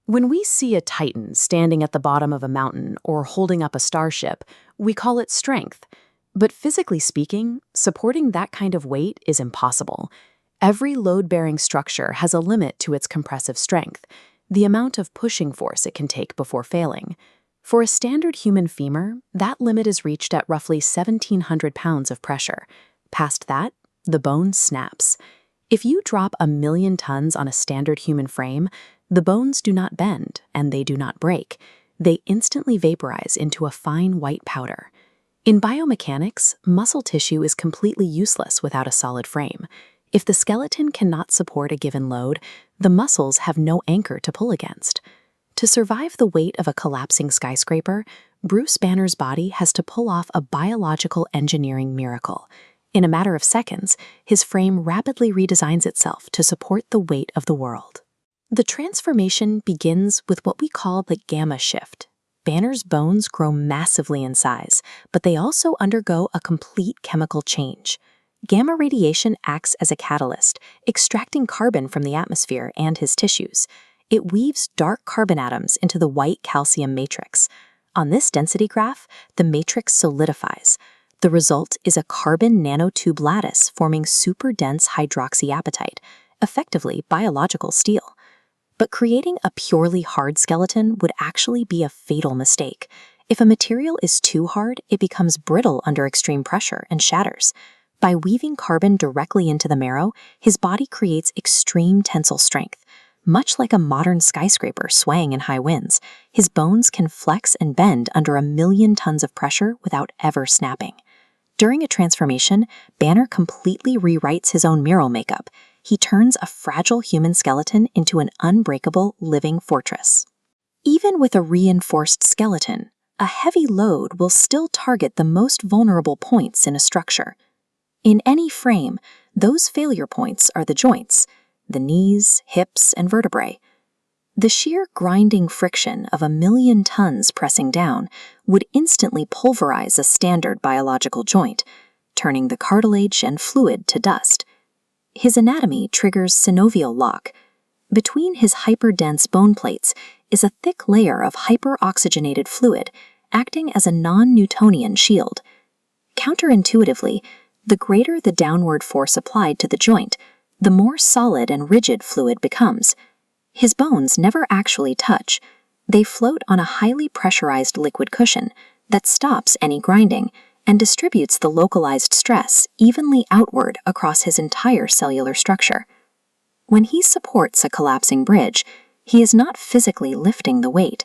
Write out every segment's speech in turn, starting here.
When we see a titan standing at the bottom of a mountain or holding up a starship, we call it strength. But physically speaking, supporting that kind of weight is impossible. Every load-bearing structure has a limit to its compressive strength, the amount of pushing force it can take before failing. For a standard human femur, that limit is reached at roughly 1,700 pounds of pressure. Past that, the bone snaps. If you drop 1,000,000 tons on a standard human frame, the bones do not bend and they do not break. They instantly vaporize into a fine white powder. In biomechanics, muscle tissue is completely useless without a solid frame. If the skeleton cannot support a given load, the muscles have no anchor to pull against. To survive the weight of a collapsing skyscraper, Bruce Banner's body has to pull off a biological engineering miracle. In a matter of seconds, his frame rapidly redesigns itself to support the weight of the world. The transformation begins with what we call the gamma shift. Banner's bones grow massively in size, but they also undergo a complete chemical change. Gamma radiation acts as a catalyst, extracting carbon from the atmosphere and his tissues. It weaves dark carbon atoms into the white calcium matrix. On this density graph, the matrix solidifies. The result is a carbon-nanotube lattice forming super-dense hydroxyapatite, effectively biological steel. But creating a purely hard skeleton would actually be a fatal mistake. If a material is too hard, it becomes brittle under extreme pressure and shatters. By weaving carbon directly into the marrow, his body creates extreme tensile strength. Much like a modern skyscraper swaying in high winds, his bones can flex and bend under 1,000,000 tons of pressure without ever snapping. During a transformation, Banner completely rewrites his own mural makeup. He turns a fragile human skeleton into an unbreakable living fortress. Even with a reinforced skeleton, a heavy load will still target the most vulnerable points in a structure. In any frame, those failure points are the joints, the knees, hips, and vertebrae. The sheer grinding friction of 1,000,000 tons pressing down would instantly pulverize a standard biological joint, turning the cartilage and fluid to dust. His anatomy triggers synovial lock. Between his hyperdense bone plates is a thick layer of hyperoxygenated fluid, acting as a non-Newtonian shield. Counterintuitively, the greater the downward force applied to the joint, the more solid and rigid fluid becomes. His bones never actually touch. They float on a highly pressurized liquid cushion that stops any grinding and distributes the localized stress evenly outward across his entire cellular structure. When he supports a collapsing bridge, he is not physically lifting the weight.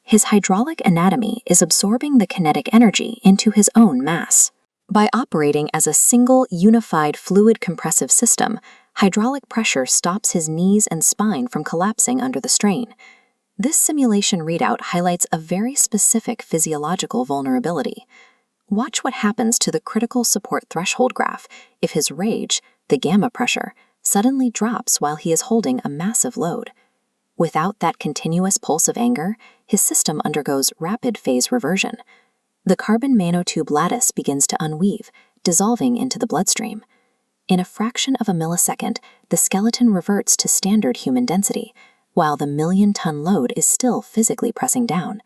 His hydraulic anatomy is absorbing the kinetic energy into his own mass. By operating as a single, unified fluid compressive system, hydraulic pressure stops his knees and spine from collapsing under the strain. This simulation readout highlights a very specific physiological vulnerability. Watch what happens to the critical support threshold graph if his rage, the gamma pressure, suddenly drops while he is holding a massive load. Without that continuous pulse of anger, his system undergoes rapid phase reversion. The carbon nanotube lattice begins to unweave, dissolving into the bloodstream. In a fraction of a millisecond, the skeleton reverts to standard human density, while the 1,000,000-ton load is still physically pressing down.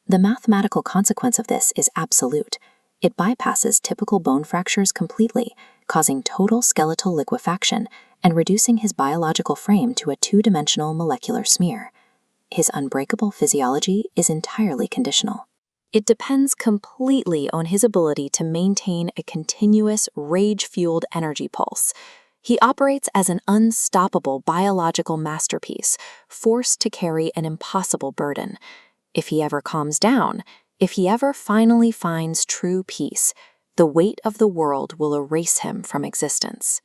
The mathematical consequence of this is absolute. It bypasses typical bone fractures completely, causing total skeletal liquefaction and reducing his biological frame to a two-dimensional molecular smear. His unbreakable physiology is entirely conditional. It depends completely on his ability to maintain a continuous, rage-fueled energy pulse. He operates as an unstoppable biological masterpiece, forced to carry an impossible burden. If he ever calms down, if he ever finally finds true peace, the weight of the world will erase him from existence.